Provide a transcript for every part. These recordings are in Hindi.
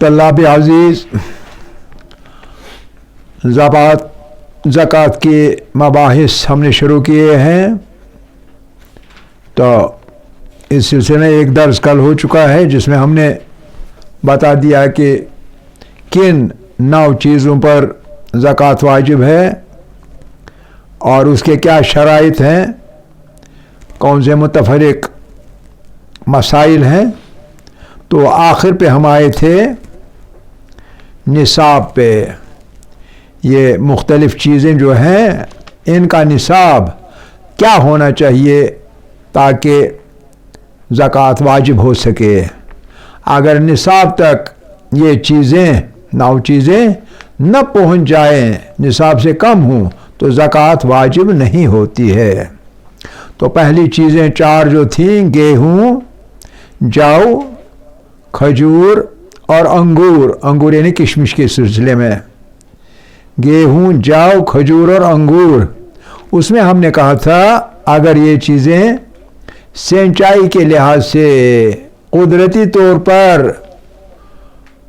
तल्लाब अज़ीज़, ज़कात के मबाहिस हमने शुरू किए हैं। तो इस सिलसिले में एक दर्स कल हो चुका है जिसमें हमने बता दिया कि किन 9 चीज़ों पर ज़कात वाजिब है और उसके क्या शराइत हैं, कौन से मुतफरिक मसाइल हैं। तो आखिर पे हम आए थे निसाब पे। ये मुख्तलिफ़ चीज़ें जो हैं इनका निसाब क्या होना चाहिए ताकि ज़कात वाजिब हो सके। अगर निसाब तक ये चीज़ें 9 चीज़ें न पहुँच जाएं, निसाब से कम हों, तो ज़कात वाजिब नहीं होती है। तो पहली चीज़ें 4 जो थीं, गेहूँ, जौ, खजूर और अंगूर। अंगूर यानी किशमिश के सिलसिले में गेहूँ, जौ, खजूर और अंगूर। उसमें हमने कहा था अगर ये चीज़ें सिंचाई के लिहाज से कुदरती तौर पर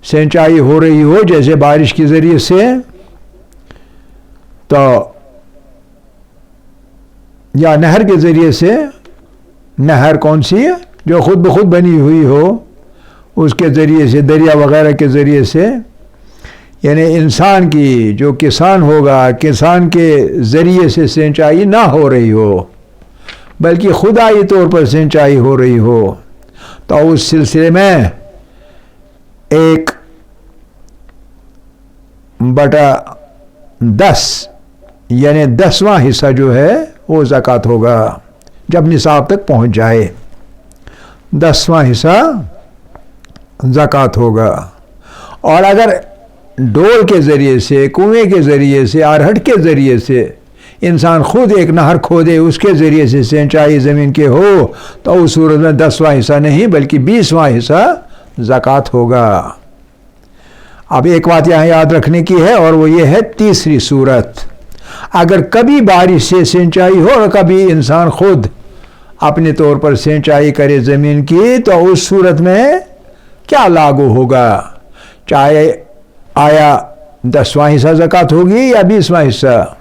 सिंचाई हो रही हो, जैसे बारिश के ज़रिए से, तो या नहर के ज़रिए से, नहर कौन सी है जो ख़ुद ब खुद बनी हुई हो, उसके ज़रिए से, दरिया वगैरह के ज़रिए से, यानी इंसान की जो किसान होगा, किसान के ज़रिए से सिंचाई ना हो रही हो बल्कि खुदाई तौर पर सिंचाई हो रही हो, तो उस सिलसिले में 1/10 यानी 10वां हिस्सा जो है वो ज़कात होगा जब निसाब तक पहुंच जाए। 10वां हिस्सा ज़कात होगा। और अगर डोल के ज़रिए से, कुएं के ज़रिए से, अरहट के ज़रिए से इंसान खुद एक नहर खोदे, उसके ज़रिए से सिंचाई ज़मीन के हो, तो उस सूरत में 10वां हिस्सा नहीं बल्कि 20वां हिस्सा ज़कात होगा। अब एक बात यहाँ याद रखने की है और वो ये है तीसरी सूरत, अगर कभी बारिश से सिंचाई हो और कभी इंसान खुद अपने तौर पर सिंचाई करे ज़मीन की, तो उस सूरत में क्या लागू होगा। चाहे आया 10वां हिस्सा ज़कात होगी या 20वां हिस्सा।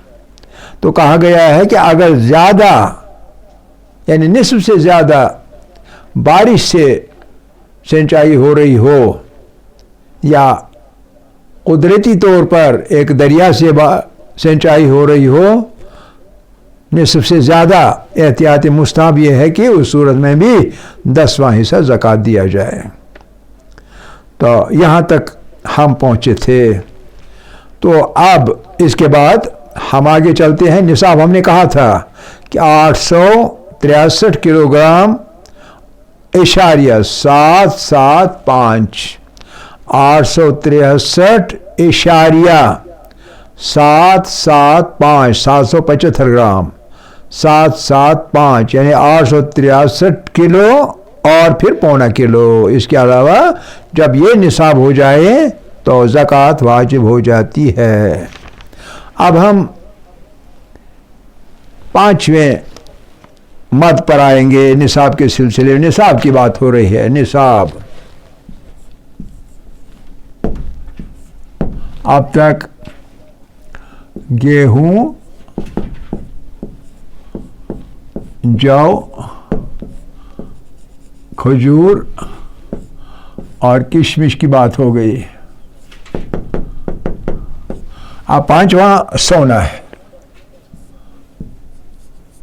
तो कहा गया है कि अगर ज़्यादा यानी निस्फ से ज़्यादा बारिश से सिंचाई हो रही हो या कुदरती तौर पर एक दरिया से सिंचाई हो रही हो, निस्फ से ज़्यादा एहतियात मुस्ताहब यह है कि उस सूरत में भी 10वां हिस्सा ज़कात दिया जाए। तो यहाँ तक हम पहुँचे थे। तो अब इसके बाद हम आगे चलते हैं। निसाब हमने कहा था कि 863 किलोग्राम इशारिया 775 863.775 775 ग्राम 775 यानी 863 किलो और फिर पौना किलो। इसके अलावा जब ये निसाब हो जाए तो ज़कात वाजिब हो जाती है। अब हम पांचवें मद पर आएंगे निसाब के सिलसिले में। निसाब की बात हो रही है। निसाब अब तक गेहूं, जौ, खजूर और किशमिश की बात हो गई। अब पांचवा सोना है।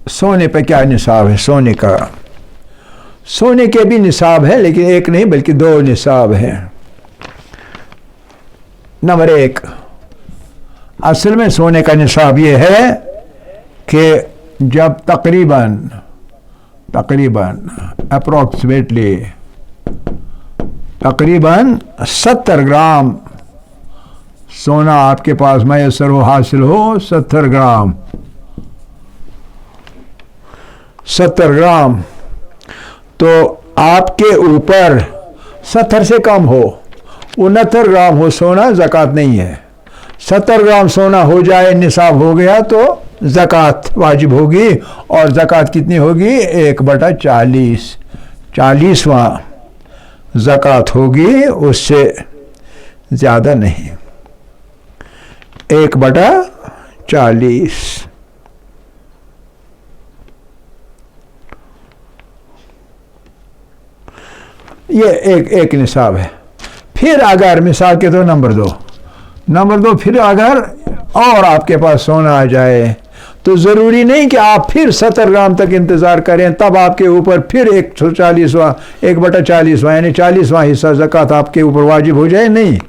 सोने पे क्या निसाब है? सोने का, सोने के भी निसाब है, लेकिन एक नहीं बल्कि दो निसाब हैं। नंबर एक, असल में सोने का निसाब ये है कि जब तकरीबन अप्रोक्सीमेटली तकरीबन 70 ग्राम सोना आपके पास मैसर हो, हासिल हो 70 ग्राम 70 ग्राम, तो आपके ऊपर 70 से कम हो, 69 ग्राम हो सोना, ज़कात नहीं है। 70 ग्राम सोना हो जाए, निसाब हो गया तो ज़कात वाजिब होगी। और ज़कात कितनी होगी? 1/40, 40वां ज़कात होगी, उससे ज़्यादा नहीं। 1/40। ये एक निसाब है। फिर अगर मिसाल के तो नंबर दो, फिर अगर और आपके पास सोना आ जाए तो ज़रूरी नहीं कि आप फिर 70 ग्राम तक इंतज़ार करें, तब आपके ऊपर फिर 1/40 यानी 40वां हिस्सा ज़कात आपके ऊपर वाजिब हो जाए। नहीं,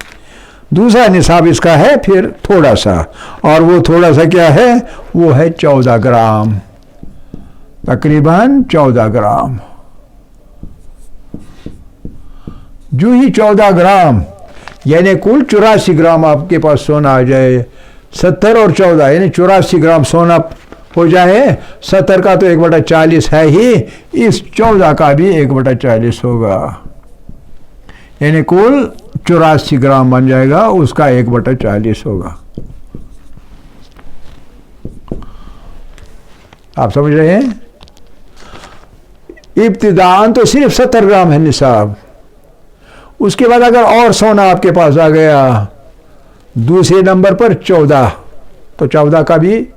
दूसरा निसाब इसका है फिर थोड़ा सा, और वो थोड़ा सा क्या है? वो है 14 ग्राम, तकरीबन 14 ग्राम। जो ही 14 ग्राम यानी कुल 84 ग्राम आपके पास सोना आ जाए, 70 और 14 यानी 84 ग्राम सोना हो जाए। 70 का तो 1/40 है ही, इस 14 का भी 1/40 होगा, यानी कुल 84 ग्राम बन जाएगा, उसका 1/40 होगा। आप समझ रहे हैं? इब्तिदान तो सिर्फ 70 ग्राम है निसाब। उसके बाद अगर और सोना आपके पास आ गया दूसरे नंबर पर 14, तो 14 का भी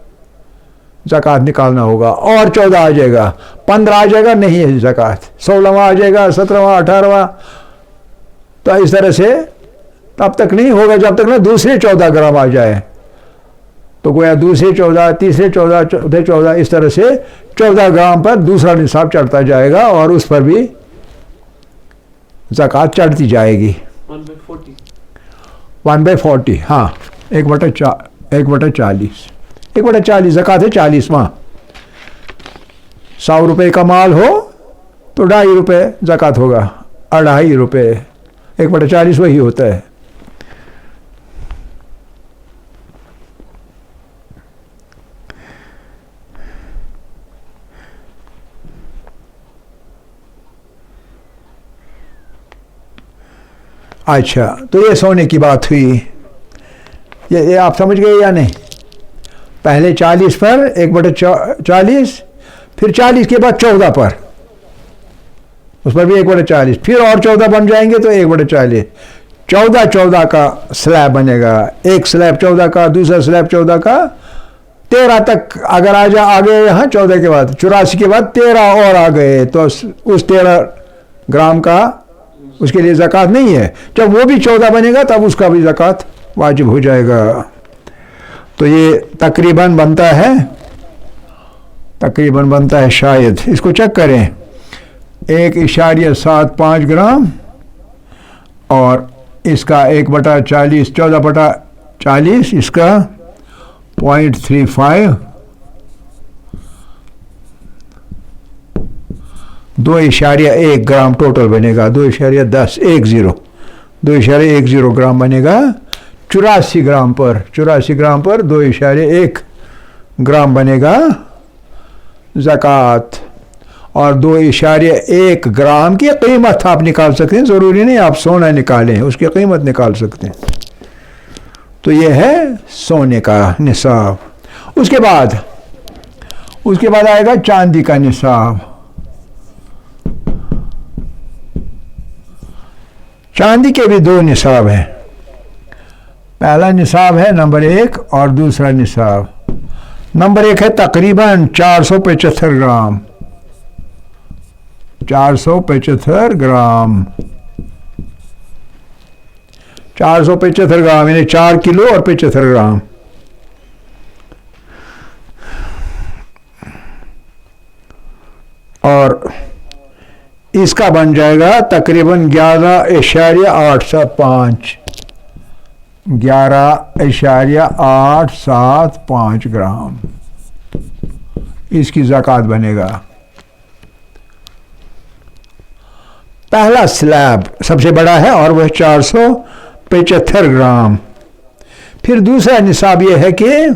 ज़कात निकालना होगा। और 14 आ जाएगा, 15 आ जाएगा, नहीं है ज़कात। 16वां आ जाएगा, 17वां, 18वां, तो इस तरह से तब तक नहीं होगा जब तक ना दूसरे 14 ग्राम आ जाए। तो गोया दूसरे 14, तीसरे 14, चौथे 14, इस तरह से 14 ग्राम पर दूसरा निसाब चढ़ता जाएगा और उस पर भी ज़कात चढ़ती जाएगी। 1/40, हाँ, 1/40 ज़कात है 40वां। 100 रुपये का माल हो तो 2.5 रुपये ज़कात होगा, 2.5 रुपये, 1/40 वही होता है। अच्छा, तो ये सोने की बात हुई। ये आप समझ गए या नहीं? पहले 40 पर 1/40, फिर 40 के बाद 14 पर, उस पर भी 1/40, फिर और 14 बन जाएंगे तो 1/40। 14 का स्लैब बनेगा, एक स्लैब 14 का, दूसरा स्लैब 14 का, 13 तक अगर आ गए यहाँ 14 के बाद, 84 के बाद 13 और आ गए तो उस 13 ग्राम का उसके लिए ज़कात नहीं है। जब वो भी 14 बनेगा तब उसका भी ज़कात वाजिब हो जाएगा। तो ये तकरीबन बनता है शायद, इसको चेक करें, 1.75 ग्राम और इसका 1/40, 14/40, इसका 0.35, 2.1 ग्राम टोटल बनेगा, 2.10, 2.10 ग्राम बनेगा 84 ग्राम पर। 84 ग्राम पर 2.1 ग्राम बनेगा ज़कात। और 2.1 ग्राम की कीमत आप निकाल सकते हैं, ज़रूरी नहीं आप सोना निकालें, उसकी कीमत निकाल सकते हैं। तो ये है सोने का निसाब। उसके बाद आएगा चांदी का निसाब। चांदी के भी 2 निसाब हैं। पहला निसाब है नंबर 1 और दूसरा निसाब। नंबर 1 है तकरीबन 475 ग्राम। 475 ग्राम 475 ग्राम यानी 4 किलो और 75 ग्राम। और इसका बन जाएगा तकरीबन 11.875 11.875 ग्राम इसकी ज़कात बनेगा। पहला स्लैब सबसे बड़ा है और वह 475 ग्राम। फिर दूसरा निसाब यह है कि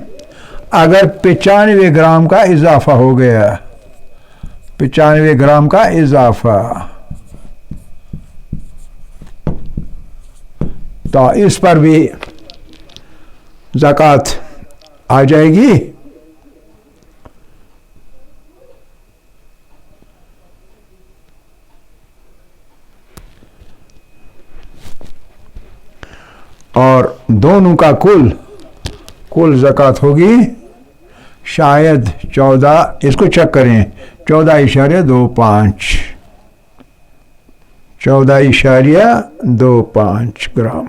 अगर 95 ग्राम का इजाफा हो गया, 95 ग्राम का इजाफा, तो इस पर भी ज़कात आ जाएगी। और दोनों का कुल ज़कात होगी शायद 14, इसको चेक करें, 14.25 14.25 ग्राम।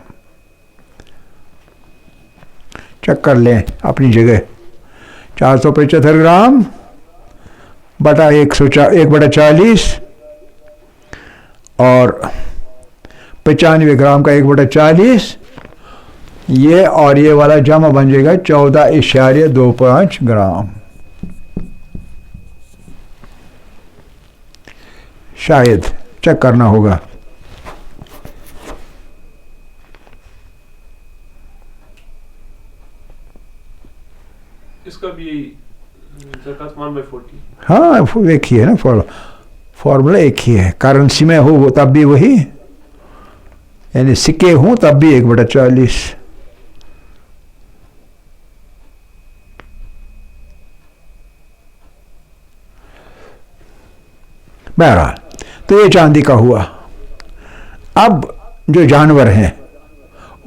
चेक कर लें अपनी जगह। 475 ग्राम बटा 1/40 और 95 ग्राम का 1/40, ये और ये वाला जमा बन जाएगा 14.25 ग्राम शायद। चेक करना होगा। इसका भी ज़कात 1/40। हाँ एक ही है ना, फॉर्मूला एक ही है। करेंसी में हो तब भी वही, यानी सिक्के हों तब भी 1/40। बहरहाल तो ये चांदी का हुआ। अब जो जानवर हैं,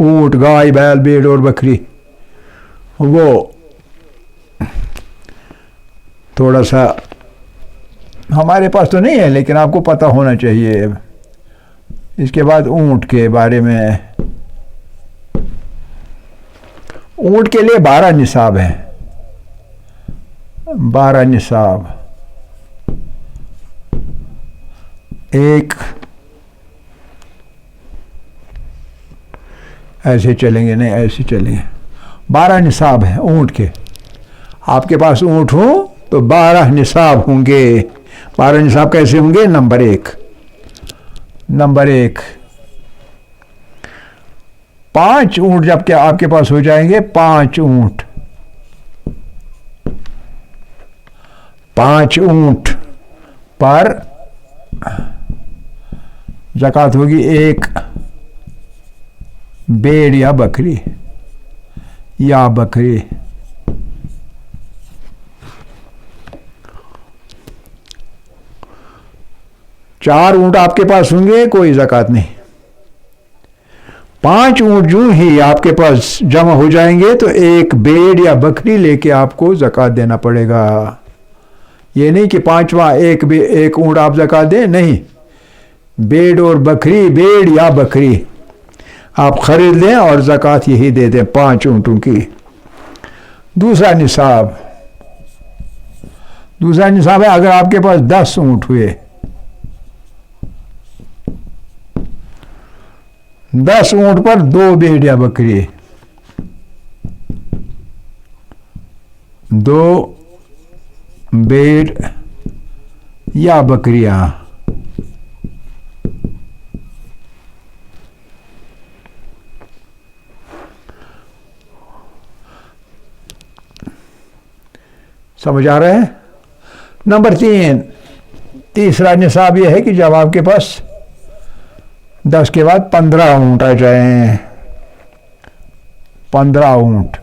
ऊंट, गाय, बैल, भेड़ और बकरी, वो थोड़ा सा हमारे पास तो नहीं है लेकिन आपको पता होना चाहिए। इसके बाद ऊंट के बारे में, ऊंट के लिए 12 निसाब है। 12 निसाब, एक ऐसे चलेंगे, नहीं ऐसे चलेंगे। 12 निसाब है ऊंट के। आपके पास ऊंट हो तो 12 निसाब होंगे। 12 निसाब कैसे होंगे? नंबर एक 5 ऊंट जब क्या आपके पास हो जाएंगे, 5 ऊंट, 5 ऊंट पर ज़कात होगी 1 भेड़ या बकरी 4 ऊंट आपके पास होंगे, कोई ज़कात नहीं। 5 ऊंट जो ही आपके पास जमा हो जाएंगे तो 1 भेड़ या बकरी लेके आपको ज़कात देना पड़ेगा। ये नहीं कि 5वां एक ऊंट आप ज़कात दें, नहीं, भेड़ और बकरी, भेड़ या बकरी आप खरीद लें और ज़कात यही दे दें 5 ऊंटों की। दूसरा निसाब है अगर आपके पास 10 ऊंट हुए, 10 ऊंट पर 2 भेड़ या बकरी, 2 भेड़ या बकरियां, समझ आ रहा है। नंबर 3, तीसरा निसाब यह है कि जब आपके पास 10 के बाद 15 ऊंट आ जाए, 15 ऊंट,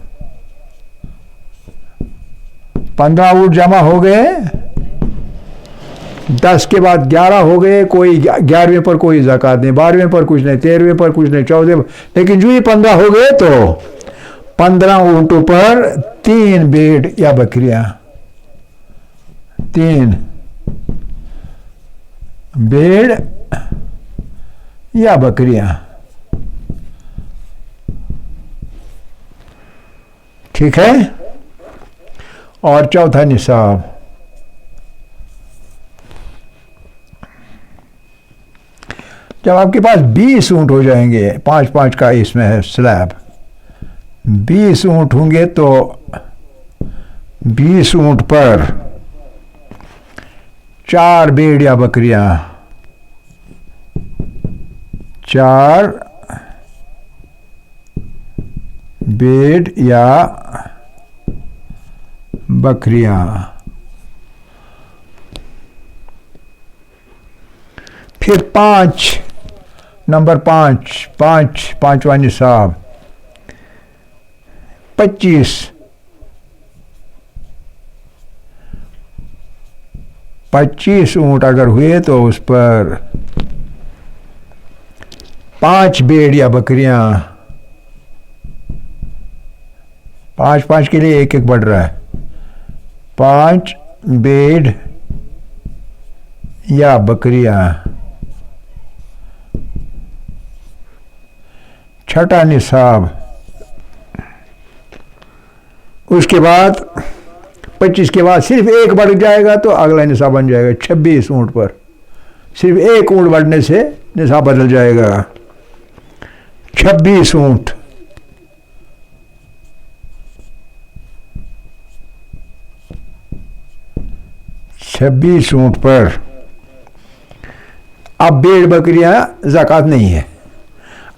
15 ऊंट जमा हो गए, 10 के बाद 11 हो गए, कोई 11वें पर कोई ज़कात नहीं, 12वें पर कुछ नहीं, 13वें पर कुछ नहीं, 14वें पर, लेकिन जो ही 15 हो गए तो 15 ऊंटों पर 3 भेड़ या बकरियां, 3 भेड़ या बकरियां, ठीक है। और चौथा निसाब, जब आपके पास 20 ऊंट हो जाएंगे, 5-5 का इसमें है स्लैब, 20 ऊंट होंगे तो 20 ऊंट पर 4 भेड़ या बकरियां, 4 भेड़ या बकरियां। फिर 5, नंबर 5, पांचवा निसाब 25 ऊंट अगर हुए तो उस पर 5 भेड़ या बकरियां, 5-5 के लिए 1-1 बढ़ रहा है, 5 भेड़ या बकरियां। छठा निसाब, उसके बाद 25 के बाद सिर्फ 1 बढ़ जाएगा तो अगला निसाब बन जाएगा 26 ऊंट पर, सिर्फ 1 ऊंट बढ़ने से निसाब बदल जाएगा 26 ऊंट। छब्बीस ऊंट पर अब भेड़ बकरियां ज़कात नहीं है,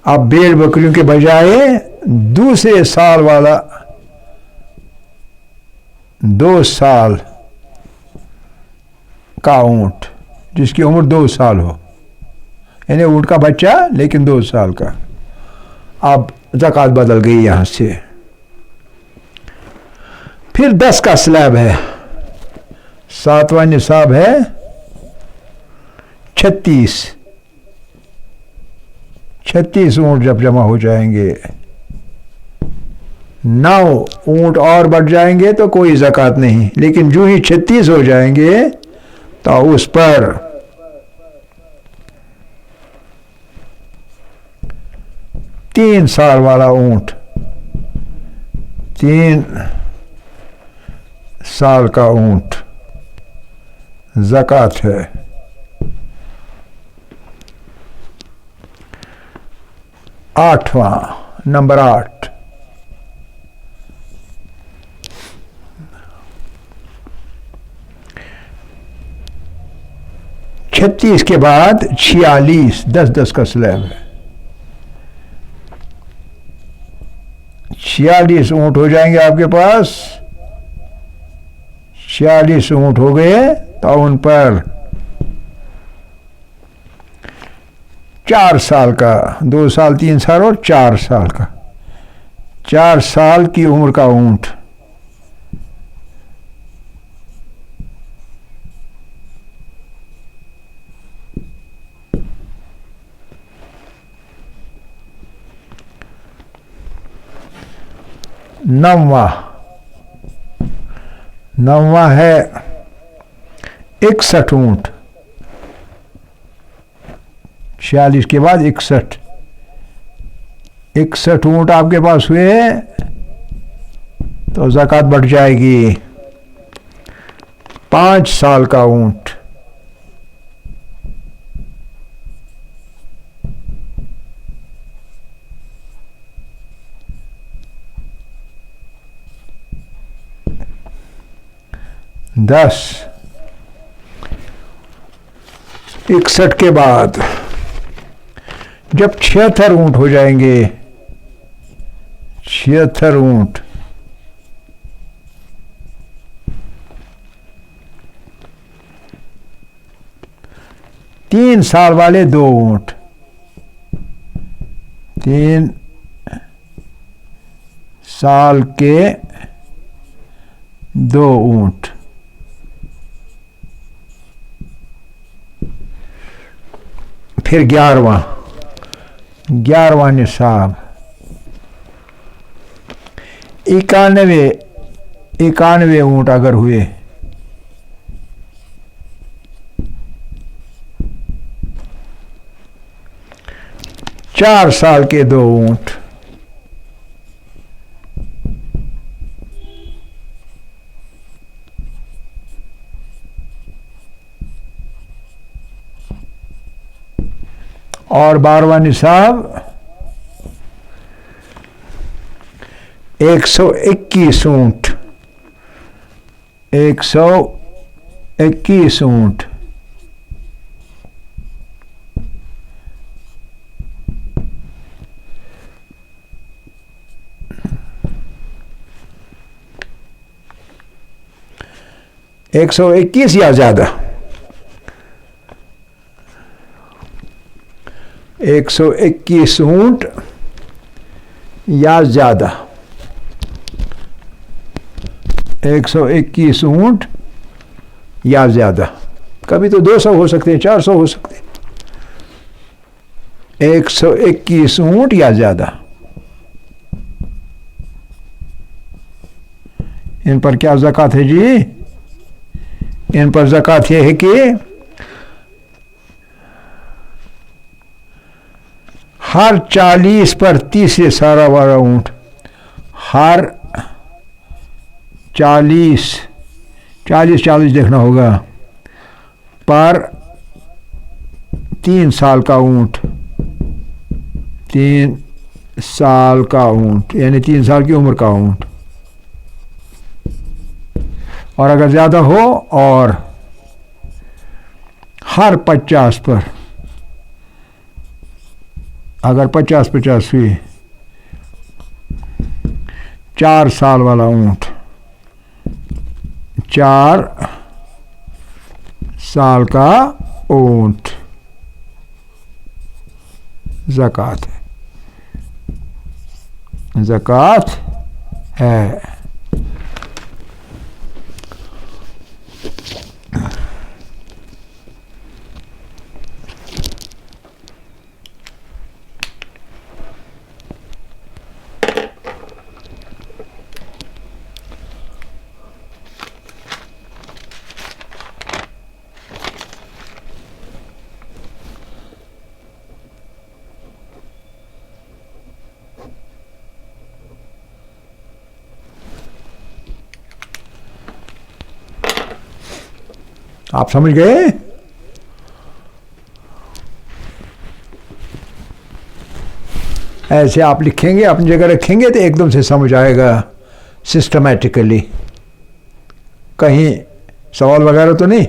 अब भेड़ बकरियों के बजाय दूसरे साल वाला 2 साल का ऊंट, जिसकी उम्र 2 साल हो, यानी ऊंट का बच्चा लेकिन 2 साल का, अब ज़कात बदल गई यहां से। फिर 10 का स्लैब है, 7वां निसाब है 36 ऊंट जब जमा हो जाएंगे, 9 ऊंट और बढ़ जाएंगे तो कोई ज़कात नहीं, लेकिन जो ही 36 हो जाएंगे तो उस पर 3 साल वाला ऊंट, 3 साल का ऊंट ज़कात है। आठवां, नंबर 8, छत्तीस के बाद 46, 10-10 का स्लैब है, 46 ऊंट हो जाएंगे आपके पास, 46 ऊंट हो गए तो उन पर 4 साल का, 2 साल 3 साल और 4 साल का, 4 साल की उम्र का ऊंट, नौवां है 61 ऊंट, 46 के बाद 61 ऊंट आपके पास हुए तो ज़कात बढ़ जाएगी 5 साल का ऊंट, दस 61 के बाद जब 76 ऊंट हो जाएंगे, 76 ऊंट, 3 साल वाले 2 ऊंट, 3 साल के 2 ऊंट। फिर 11वां निसाब 91 ऊंट अगर हुए, चार साल के 2 ऊंट, और 12वां निसाब 121 ऊंट, 121 ऊंट। एक 121 या ज्यादा, 121 ऊंट या ज्यादा, 121 ऊंट या ज्यादा। कभी तो 200 हो सकते हैं, 400 हो सकते हैं। 121 ऊंट या ज्यादा। इन पर क्या ज़कात है जी? इन पर ज़कात यह है कि हर 40 पर 30 से सारा वाला ऊंट, हर 40 देखना होगा, पर 3 साल का ऊंट, 3 साल का ऊंट यानी 3 साल की उम्र का ऊंट। और अगर ज़्यादा हो, और हर 50 पर, अगर 50-50 हुई, 4 साल वाला ऊंट, 4 साल का ऊंट ज़कात है, ज़कात है। आप समझ गए? ऐसे आप लिखेंगे, अपनी जगह रखेंगे तो एकदम से समझ आएगा सिस्टमैटिकली। कहीं सवाल वगैरह तो नहीं?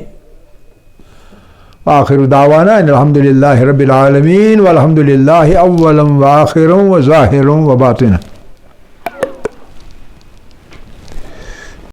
आखिर दावाना अल्हम्दुलिल्लाहि रब्बिल आलमीन वल्हम्दुलिल्लाहि अव्वलन व आखिरन व ज़ाहिरन व बातिन।